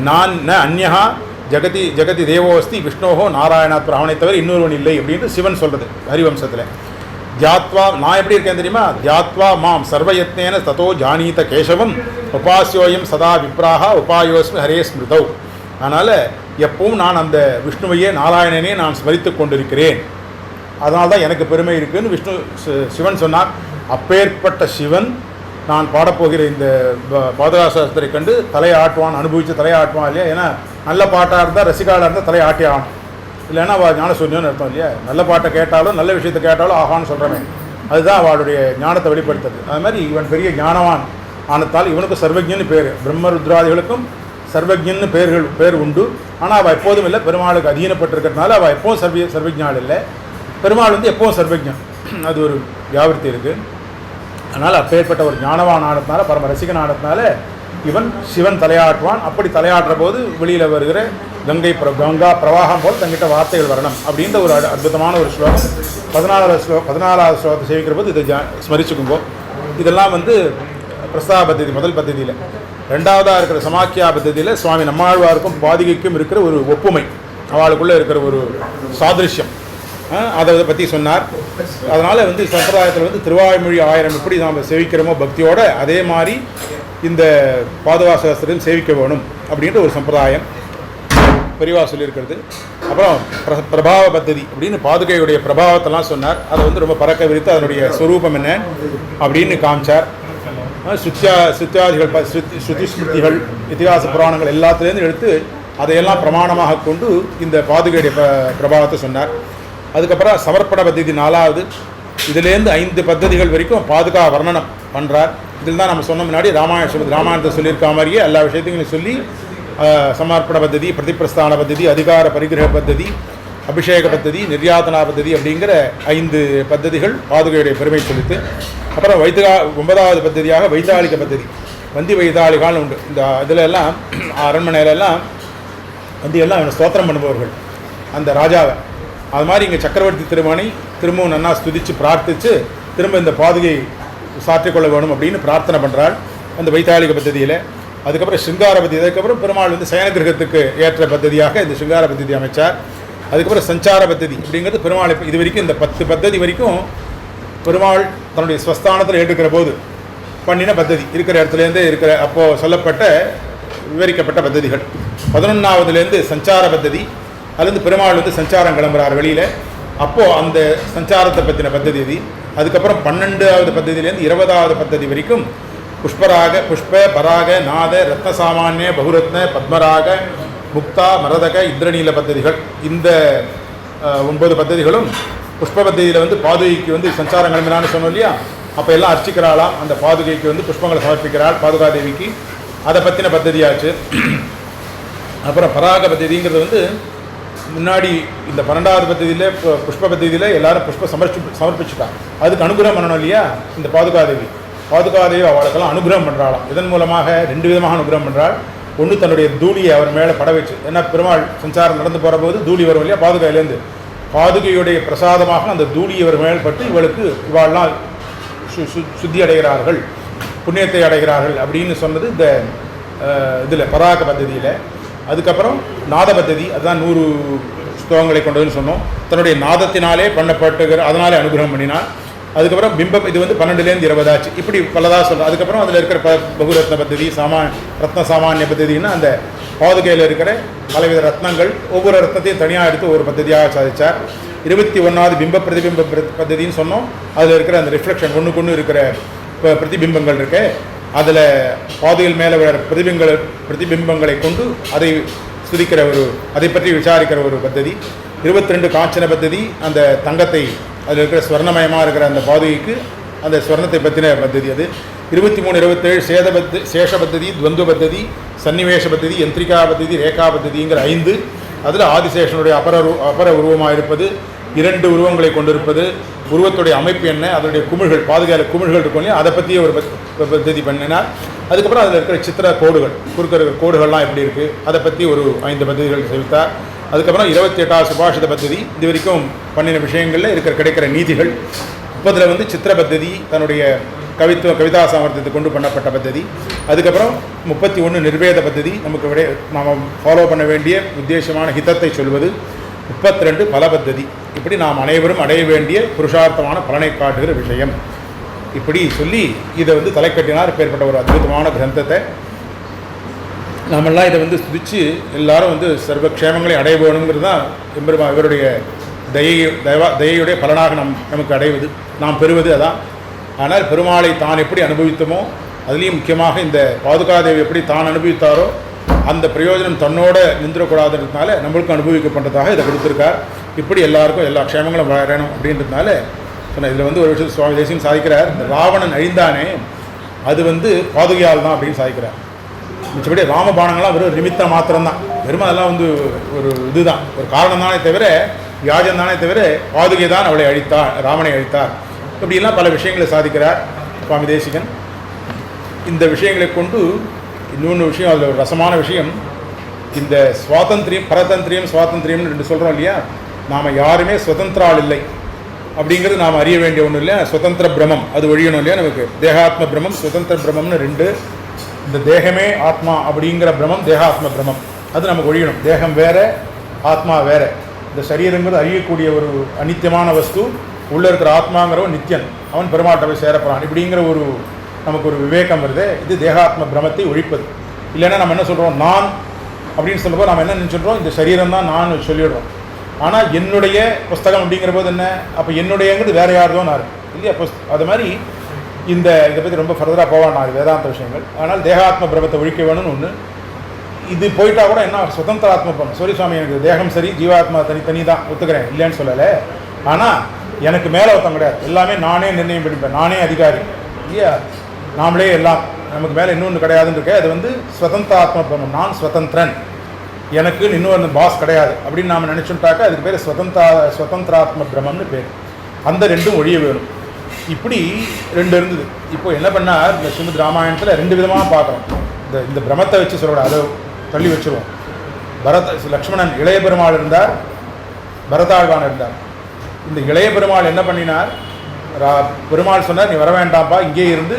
நான் ந அந்யஹா ஜெகதி ஜெகதி தேவோஸ்தி விஷ்ணோஹோ நாராயணாத் அவனை தவிர இன்னொருவன் இல்லை அப்படின்னு சிவன் சொல்கிறது ஹரிவம்சத்தில். தியாத்வா நான் எப்படி இருக்கேன் தெரியுமா? தியாத்வா மாம் சர்வயத்னேன ததோ ஜானீத கேசவம் உபாசியோயம் சதா விப்ராஹா உபாயோஸ்மி ஹரே ஸ்மிருதௌ. அதனால் எப்பவும் நான் அந்த விஷ்ணுவையே நாராயணனே நான் ஸ்மரித்து கொண்டிருக்கிறேன். அதனால தான் எனக்கு பெருமை இருக்குதுன்னு சிவன் சொன்னார். அப்பேற்பட்ட சிவன் நான் பாடப்போகிற இந்த பாதுகாசாஸ்திரை கண்டு தலையாட்டுவான், அனுபவித்து தலையாட்டுவான் இல்லையா? ஏன்னா நல்ல பாட்டாக இருந்தால் ரசிகாலாக இருந்தால் தலையாட்டி ஆகணும், இல்லைன்னா அவள் ஞானசூன்யம்னு அர்த்தம் இல்லையா? நல்ல பாட்டை கேட்டாலும் நல்ல விஷயத்தை கேட்டாலும் ஆகான்னு சொல்கிறவன், அதுதான் அவளுடைய ஞானத்தை வெளிப்படுத்துறது. அது மாதிரி இவன் பெரிய ஞானவான் ஆனத்தால் இவனுக்கும் சர்வஜன்னு பேர், பிரம்ம ருத்ராதிகளுக்கும் சர்வஜன்னு பேர் உண்டு. ஆனால் அவள் எப்போதும் இல்லை, பெருமாளுக்கு அதீனப்பட்டிருக்கிறதுனால அவள் எப்போவும் சர்வஜாள் இல்லை. பெருமாள் வந்து எப்போவும் சர்வஜன், அது ஒரு வியாபிருத்தி இருக்குது. அதனால் அப்பேற்பட்ட ஒரு ஞானவான் ஆனதுனால, பரம ரசிகன் ஆனதுனால இவன் சிவன் தலையாட்டுவான். அப்படி தலையாட்டுற போது வெளியில் வருகிற கங்கா பிரவாகம் போல் தங்கிட்ட வார்த்தைகள் வரணும் அப்படின்ற ஒரு அற்புதமான ஒரு ஸ்லோகம். 14வது ஸ்லோகத்தை சேவிக்கிற போது இதை ஸ்மரிச்சுக்குங்கோ. இதெல்லாம் வந்து பிரஸ்தாப பத்ததி முதல் பத்ததியில். ரெண்டாவதாக இருக்கிற சமாக்கியா பத்ததியில் சுவாமி நம்மாழ்வாருக்கும் பாதிகைக்கும் இருக்கிற ஒரு ஒப்புமை, அவளுக்குள்ளே இருக்கிற ஒரு சாதிருஷ்யம், அதை பற்றி சொன்னார். அதனால் வந்து சம்பிரதாயத்தில் வந்து திருவாய்மொழி 1000 எப்படி நாம் சேவிக்கிறோமோ பக்தியோடு, அதே மாதிரி இந்த பாதுகாசாஸ்திரத்தில் சேவிக்க வேணும் அப்படின்ற ஒரு சம்பிரதாயம் பெரிவா சொல்லியிருக்கிறது. அப்புறம் பிரபாவ பத்ததி அப்படின்னு பாதுகையுடைய பிரபாவத்தெல்லாம் சொன்னார். அதை வந்து ரொம்ப பறக்க விரித்து அதனுடைய ஸ்வரூபம் என்ன அப்படின்னு காமிச்சார். சுத்தியாதிகள், ஸ்ருதி ஸ்மிருதிகள், இதிகாச புராணங்கள் எல்லாத்துலேருந்து எடுத்து அதையெல்லாம் பிரமாணமாக கொண்டு இந்த பாதுகையுடைய பிரபாவத்தை சொன்னார். அதுக்கப்புறம் சமர்ப்பண பத்ததி 4வது, இதுலேருந்து 5 பத்ததிகள் வரைக்கும் பாதுகா வர்ணனம் பண்ணுறார். இதில் தான் நம்ம சொன்ன முன்னாடி ராமாயணத்தை சொல்லியிருக்க மாதிரியே எல்லா விஷயத்தையும் சொல்லி சமர்ப்பண பத்ததி, பிரதிப்பிரஸ்தான பத்ததி, அதிகார பரிகிரக பத்ததி, அபிஷேக பத்ததி, நிர்யாதனா பத்ததி அப்படிங்கிற 5 பத்ததிகள் பாதுகையுடைய பெருமை சொல்லித்து. அப்புறம் 9வது பத்ததியாக வைத்தாளிக பத்ததி, வந்தி வைத்தாளிகான்னு உண்டு. இந்த இதில் எல்லாம் அரண்மனையிலெல்லாம் வந்தியெல்லாம் இவனை ஸ்தோத்திரம் பண்ணுபவர்கள் அந்த ராஜாவை. அது மாதிரி இங்கே சக்கரவர்த்தி திருமணி திரும்பவும் நன்னா ஸ்துதித்து பிரார்த்தித்து திரும்ப இந்த பாதுகை சாற்றிக்கொள்ள வேணும் அப்படின்னு பிரார்த்தனை பண்ணுறாள் அந்த வைத்தாளிக பத்ததியில். அதுக்கப்புறம் சிங்கார பத்தி, அதுக்கப்புறம் பெருமாள் வந்து சயன கிரகத்துக்கு ஏற்ற பத்ததியாக இந்த சிங்கார பத்ததி அமைச்சார். அதுக்கப்புறம் சஞ்சார பத்ததி அப்படிங்கிறது பெருமாள் இது வரைக்கும் இந்த 10 பத்ததி வரைக்கும் பெருமாள் தன்னுடைய ஸ்வஸ்தானத்தில் ஏற்றுக்கிற போது பண்ணின பத்ததி, இருக்கிற இடத்துலேருந்து இருக்கிற அப்போது சொல்லப்பட்ட விவரிக்கப்பட்ட பத்ததிகள். 11வதுலேருந்து சஞ்சார பத்ததி, அதுலேருந்து பெருமாள் வந்து சஞ்சாரம் கிளம்புறார் வெளியில், அப்போது அந்த சஞ்சாரத்தை பற்றின பத்ததி இது. அதுக்கப்புறம் 12வது பத்ததியிலேருந்து 20வது பத்ததி வரைக்கும் புஷ்ப பராக நாத ரத்ன சாமானிய பகுரத்ன பத்மராக முக்தா மரதக இந்திரநீல பத்ததிகள். இந்த 9 பத்ததிகளும் புஷ்ப பத்ததியில் வந்து பாதுகைக்கு வந்து சஞ்சாரம் கிளம்பினான்னு சொன்னோம் இல்லையா? அப்போ எல்லாம் அர்ச்சிக்கிறாளாம், அந்த பாதுகைக்கு வந்து புஷ்பங்களை சமர்ப்பிக்கிறாள் பாதுகாதேவிக்கு, அதை பற்றின பத்ததியாச்சு. அப்புறம் பராக பத்ததிங்கிறது வந்து முன்னாடி இந்த 12வது பத்ததியில் புஷ்ப பத்ததியில் எல்லாரும் புஷ்பம் சமர்ப்பிச்சுட்டாங்க, அதுக்கு அனுகிரகம் பண்ணணும் இல்லையா? இந்த பாதுகாதேவி அவளுக்கெல்லாம் அனுகிரகம் பண்ணுறாளாம். இதன் மூலமாக 2 விதமாக அனுகிரகம் பண்ணுறாள். ஒன்று தன்னுடைய தூளியை அவர் மேலே பட வச்சு, ஏன்னா பெருமாள் சஞ்சாரம் நடந்து போகிற போது தூளி வரும் இல்லையா பாதுகையிலேருந்து, பாதுகையுடைய பிரசாதமாக அந்த தூளி அவர் மேல் பட்டு இவாள்லாம் சுத்தி அடைகிறார்கள், புண்ணியத்தை அடைகிறார்கள் அப்படின்னு சொன்னது இந்த இதில் பராக பத்ததியில். அதுக்கப்புறம் நாத பத்ததி, அதுதான் 100 ஸ்லோகங்களை கொண்டதுன்னு சொன்னோம். தன்னுடைய நாதத்தினாலே பண்ணப்பட்டுகிற அதனாலே அனுகிரகம் பண்ணினான். அதுக்கப்புறம் பிம்பம், இது வந்து 12லேருந்து 20 ஆச்சு. இப்படி பலதாக சொல்கிறோம். அதுக்கப்புறம் அதில் இருக்கிற பகுரத்ன பத்ததி, ரத்ன சாமானிய பத்ததின்னா அந்த பாதுகையில் இருக்கிற பலவித ரத்னங்கள், ஒவ்வொரு ரத்னத்தையும் தனியாக எடுத்து ஒரு பத்ததியாக சாதித்தார். 21வது பிம்ப பிரதிபிம்ப பத்ததின்னு சொன்னோம். அதில் இருக்கிற அந்த ரிஃப்ளெக்ஷன் ஒன்றுக்கு இருக்கிற பிரதிபிம்பங்கள் இருக்கு, அதில் பாதுகையில் மேலே விழற பிரதிபிம்பங்களை கொண்டு அதை சுதிக்கிற அதை பற்றி விசாரிக்கிற ஒரு பத்ததி. 22 காஞ்சன பத்ததி, அந்த தங்கத்தை அதில் இருக்கிற ஸ்வர்ணமயமாக இருக்கிற அந்த பாதுகைக்கு அந்த ஸ்வர்ணத்தை பற்றின பத்ததி அது. 23, 27 சேஷ பத்ததி, துவந்து பத்ததி, சன்னிவேஷ பத்ததி, யந்திரிகா பத்ததி, ரேகா பத்ததிங்கிற 5. அதில் ஆதிசேஷனுடைய அபர உருவமாக இருப்பது, 2 உருவங்களை கொண்டிருப்பது, உருவத்துடைய அமைப்பு என்ன, அதனுடைய குமிழ்கள், பாதுகாப்பு குமிழ்கள் இருக்கும் இல்லையா, அதை பற்றி ஒரு பத்ததி பண்ணினார். அதுக்கப்புறம் அதில் இருக்கிற சித்திர கோடுகள், குறுக்கிற கோடுகள்லாம் எப்படி இருக்குது அதை பற்றி ஒரு 5 பத்ததிகள் செலுத்தார். அதுக்கப்புறம் 28வது சுபாஷித பத்ததி, இது வரைக்கும் பண்ணின விஷயங்களில் கிடைக்கிற நீதிகள். 30 வந்து சித்திர பத்ததி, தன்னுடைய கவிதா சாமர்த்தியத்தை கொண்டு பண்ணப்பட்ட பத்ததி. அதுக்கப்புறம் 31 நிர்வேத பத்ததி, நமக்கு நாம் ஃபாலோ பண்ண வேண்டிய உத்தேசமான ஹிதத்தை சொல்வது. 32 பல பத்ததி, இப்படி நாம் அனைவரும் அடைய வேண்டிய புருஷார்த்தமான பலனை காட்டுகிற விஷயம். இப்படி சொல்லி இதை தலைக்கட்டினார். இப்பேற்பட்ட ஒரு அற்புதமான கிரந்தத்தை நாமெல்லாம் இதை ஸ்துதித்து எல்லாரும் சர்வக்ஷேமங்களை அடைய வேணுங்கிறது தான் எம்பெருமா இவருடைய தயையுடைய பலனாக நமக்கு அடைவது, நாம் பெறுவது அதான். ஆனால் பெருமாளை தான் எப்படி அனுபவித்தோமோ, அதுலேயும் முக்கியமாக இந்த பாதுகாதேவி எப்படி தான் அனுபவித்தாரோ அந்த பிரயோஜனம் தன்னோட நின்றுடக்கூடாதுன்றதுனால நம்மளுக்கும் அனுபவிக்கப்பட்டதாக இதை கொடுத்துருக்கார். இப்படி எல்லாருக்கும் எல்லா க்ஷேமங்களும் வரணும் அப்படின்றதுனால சொன்ன. இதில் ஒரு விஷயம் சுவாமி தேசியம் சாதிக்கிறார். இந்த ராவணன் அழிந்தானே அது பாதுகையால் தான் அப்படின்னு சாதிக்கிறார். மிச்சபடி ராமபானங்கள்லாம் வெறும் நிமித்த மாத்திரம்தான், வெறும் அதெல்லாம் ஒரு இதுதான், ஒரு காரணம் தானே தவிர, வியாஜம் தானே தவிர, பாதுகை தான் அவளை அழித்தார், ராமனை அழித்தார். இப்படிலாம் பல விஷயங்களை சாதிக்கிறார் சுவாமி தேசிகன். இந்த விஷயங்களை கொண்டு இன்னொன்று விஷயம், அதில் ஒரு ரசமான விஷயம், இந்த சுவாதந்திரியம் பரதந்திரியம் சுவாதந்திரியம்னு 2 சொல்கிறோம் இல்லையா, நாம் யாருமே சுதந்திரால் இல்லை அப்படிங்கிறது நாம் அறிய வேண்டிய ஒன்றும் இல்லையா. சுதந்திர பிரமம் அது ஒழியணும் இல்லையா நமக்கு. தேகாத்ம பிரமம் சுதந்திர பிரமம்னு 2. இந்த தேகமே ஆத்மா அப்படிங்கிற பிரமம் தேகாத்ம பிரமம் அது நமக்கு ஒழியணும். தேகம் வேறு, ஆத்மா வேறு. இந்த சரீரங்கிறது அறியக்கூடிய ஒரு அநித்தியமான வஸ்து, உள்ளே இருக்கிற ஆத்மாங்கிறவன் நித்தியன், அவன் பெருமாட்டை போய் சேரப்படான். இப்படிங்கிற ஒரு நமக்கு ஒரு விவேகம் வருது. இது தேகாத்ம பிரமத்தை ஒழிப்பது. இல்லைன்னா நம்ம என்ன சொல்கிறோம், நான் அப்படின்னு சொல்லும்போது நம்ம என்ன நினச்சிடுறோம், இந்த சரீரம் தான் நான் சொல்லிடுறோம். ஆனால் என்னுடைய புஸ்தகம் அப்படிங்கிற போது என்ன, அப்போ என்னுடையங்கிறது வேறு யார்தோ நான் இல்லையா. அது மாதிரி இதை பற்றி ரொம்ப ஃபர்தராக போவான் நான் வேதாந்த விஷயங்கள். ஆனால் தேகாத்ம பிரமத்தை ஒழிக்க வேணும்னு ஒன்று. இது போயிட்டா கூட என்ன சுதந்திர ஆத்ம பிரமம். சரி சுவாமி, எனக்கு தேகம் சரி ஜீவாத்மா தனி தான் ஒத்துக்கிறேன், இல்லைன்னு சொல்லலை. ஆனால் எனக்கு மேலே ஒருத்தம் கிடையாது, எல்லாமே நானே நிர்ணயம் பண்ணிப்பேன், நானே அதிகாரி இல்லையா, நாமளே எல்லாம், நமக்கு மேலே இன்னொன்று கிடையாதுன்னு இருக்க. அது சுதந்திர ஆத்ம பிரமம், நான் சுதந்திரன், எனக்கு இன்னொரு பாஸ் கிடையாது அப்படின்னு நாம் நினச்சுட்டாக்கா அதுக்கு பேர் சுதந்திராத்ம பிரமம்னு பேர். அந்த 2ம் ஒழிய வேணும். இப்படி 2 இருந்தது. இப்போ என்ன பண்ணார், இந்த ஸ்ரீமத் ராமாயணத்தில் 2 விதமாக பார்க்குறோம். இந்த பிரமத்தை வச்சு சொல்லக்கூடாது, அதை தள்ளி வச்சுருவோம். லக்ஷ்மணன் இளைய பெருமாள் இருந்தார், பரதாழ்வான் இருந்தார். இந்த இளைய பெருமாள் என்ன பண்ணினார், பெருமாள் சொன்னார், நீ வர வேண்டாம்ப்பா, இங்கே இருந்து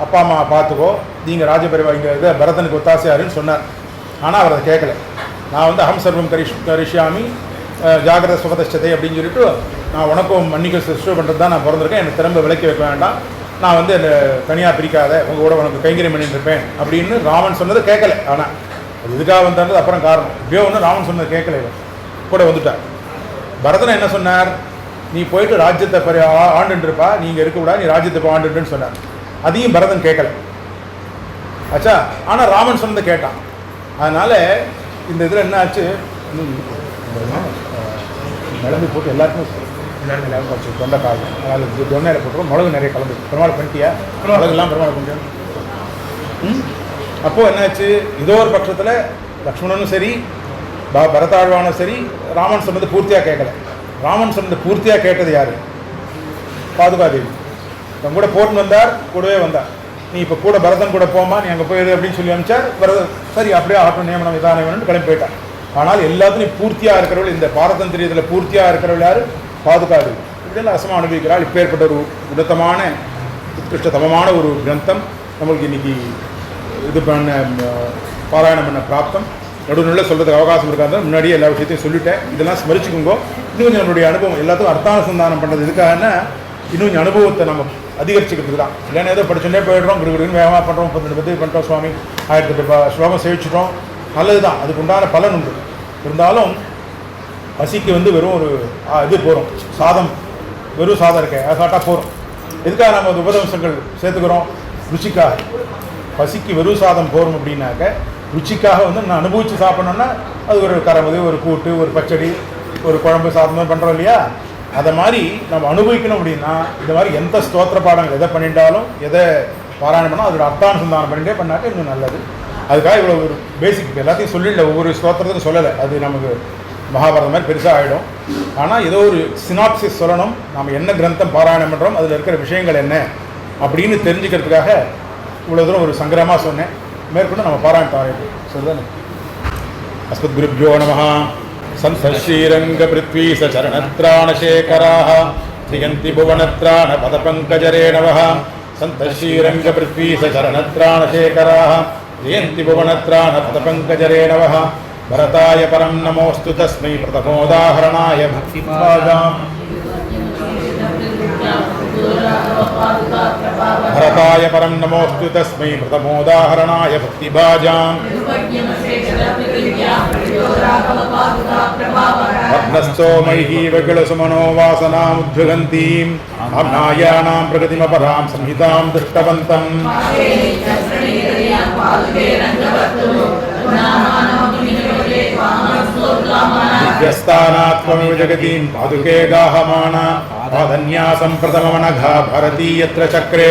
அப்பா அம்மா பார்த்துக்கோ, நீங்கள் ராஜபெருமா இங்கே பரதனுக்கு ஒத்தாசையாருன்னு சொன்னார். ஆனால் அவர் அதை கேட்கல. நான் அகம் சர்வம் கரிஷ்யாமி ஜாகிரத சுகதச்சதை அப்படின்னு சொல்லிட்டு, நான் உனக்கும் மன்னிக்க சிஸ்டர் பண்ணுறது தான் நான் பிறந்திருக்கேன், எனக்கு திரும்ப விலைக்கு வைக்க வேண்டாம், நான் என்னை தனியாக பிரிக்காத, உங்கள் கூட உனக்கு கைங்கரியம் பண்ணிட்டு இருப்பேன் அப்படின்னு ராமன் சொன்னதை கேட்கல. ஆனால் அது இதுக்காக வந்தது அப்புறம் காரணம். இப்படியோ ராமன் சொன்னதை கேட்கல, கூட வந்துட்டார். பரதன் என்ன சொன்னார், நீ போயிட்டு ராஜ்யத்தை ஆண்டுருப்பா, நீங்கள் இருக்கக்கூடாது, நீ ராஜ்யத்தை ஆண்டுன்னு சொன்னார். அதையும் பரதன் கேட்கல ஆச்சா. ஆனால் ராமன் சொன்னதை கேட்டான். அதனால் இந்த இதில் என்ன ஆச்சு, மிளகு போட்டு எல்லாருக்கும் வச்சு தொண்டை கால், அதனால் தொண்டையில் போட்டுருவோம், மிளகு நிறைய கலந்து பெருமாள் பண்ணிட்டியா, மிளகுலாம் பெருமாள் பண்ணிட்டேன். அப்போது என்னாச்சு, இதோ ஒரு பட்சத்தில் லக்ஷ்மணனும் சரி பரதாழ்வானும் சரி ராமன் சொன்னது பூர்த்தியாக கேட்கல. ராமன் சொன்னது பூர்த்தியாக கேட்டது யார், பாதுகாதேவி. தன் கூட போட்டுன்னு வந்தார், கூடவே வந்தார். நீ இப்போ கூட பரதன் கூட போமா, நீ அங்கே போயிடு அப்படின்னு சொல்லி அனுப்பிச்சார். பரதன் சரி அப்படியே ஆட்டம் நியமனம் இதான வேணும்னு கிளம்பி போயிட்டான். ஆனால் எல்லாத்துலையும் பூர்த்தியாக இருக்கிறவள், இந்த பாரதந்திரியத்தில் பூர்த்தியாக இருக்கிறவள் யார், பாதுகாதேவி. இப்படியெல்லாம் ரசமாக அனுபவிக்கிறாள். இப்போ ஏற்பட்ட ஒரு உன்னதமான உத்கிருஷ்டதமமான ஒரு கிரந்தம் நம்மளுக்கு இன்றைக்கி இது பண்ண பாராயணம் பண்ண பிராப்தம். நடுநிலை சொல்கிறதுக்கு அவகாசம் இருக்காது, முன்னாடியே எல்லா விஷயத்தையும் சொல்லிட்டேன். இதெல்லாம் ஸ்மரிச்சுக்கோங்க. இன்னும் கொஞ்சம் நம்மளுடைய அனுபவம் எல்லாத்துக்கும் அர்த்தானுசந்தானம் பண்ணுறது எதுக்காகன்னா, இன்னும் கொஞ்சம் அனுபவத்தை நம்ம அதிகரிச்சுக்கிறதுக்கு தான். இல்லைன்னா ஏதோ படிச்சுட்டே போயிடுறோம், குருகுருன்னு வேகமாக பண்ணுறோம், 32 பற்றி பண்ணிட்டோம், சுவாமி 1008 ஸ்லோகம் சேவிச்சிட்டோம், நல்லது தான், அதுக்கு உண்டான பலன் உண்டு. இருந்தாலும் பசிக்கு வெறும் ஒரு இது போகிறோம், சாதம் வெறும் சாதம் இருக்கேன் அதை சாப்பிட்டா போகிறோம். எதுக்காக நம்ம அது உபதம்சங்கள் சேர்த்துக்கிறோம், ருச்சிக்காக. பசிக்கு வெறும் சாதம் போகிறோம் அப்படின்னாக்க ருச்சிக்காக நான் அனுபவித்து சாப்பிட்ணுன்னா அது ஒரு கரம்பு, ஒரு கூட்டு, ஒரு பச்சடி, ஒரு குழம்பு சாதம் பண்ணுறோம் இல்லையா. அதை மாதிரி நம்ம அனுபவிக்கணும் அப்படின்னா இந்த மாதிரி எந்த ஸ்தோத்திர பாடங்கள் எதை பண்ணிட்டாலும், எதை பாராயணம் பண்ணால் அதோட அர்த்தானுசந்தானம் பண்ணிட்டே பண்ணாக்க இன்னும் நல்லது. அதுக்காக இவ்வளோ ஒரு பேசிக் எல்லாத்தையும் சொல்லிடல, ஒவ்வொரு ஸ்தோத்திரத்துக்கும் சொல்லலை, அது நமக்கு மகாபாரதம் மாதிரி பெருசாக ஆகிடும். ஆனால் ஏதோ ஒரு சினாப்சிஸ் சொல்லணும், நம்ம என்ன கிரந்தம் பாராயணம் பண்ணுறோம், அதில் இருக்கிற விஷயங்கள் என்ன அப்படின்னு தெரிஞ்சுக்கிறதுக்காக இவ்வளோ தூரம் ஒரு சங்கிரமாக சொன்னேன். மேற்கொண்டு நம்ம பாராயணம் தாரேன் சொல்லுதானே. அஸ்மத் குருப்யோ நமஹ. சம்ஸ்ரீரங்க பிருத்வி சரணத்ராணசேகராः ஸ்ரீயந்தி புவனத்ராண பதபங்கஜரேணவः सन्तश्रीरङ्गपृथ्वी सचरणत्राणशेखराः जयन्ति भुवनत्राणपदपङ्कजरेणवः भरताय परं नमोऽस्तु तस्मै प्रथमोदाहरणाय भक्तिपादाम् भरताय परं नमोऽस्तु तस्मै प्रथमोदाहरणाय भक्तिभाजाम् भग्नस्थो मयि वकिलसुमनो वासनामुद्भगन्तीम् आम्नायानां प्रगतिमपरां संहितां दृष्टवन्तम् दिव्यस्थानात् त्वमेव जगतीं पादुके गाहमाना पादन्यासं प्रथममनघा भारती यत्र चक्रे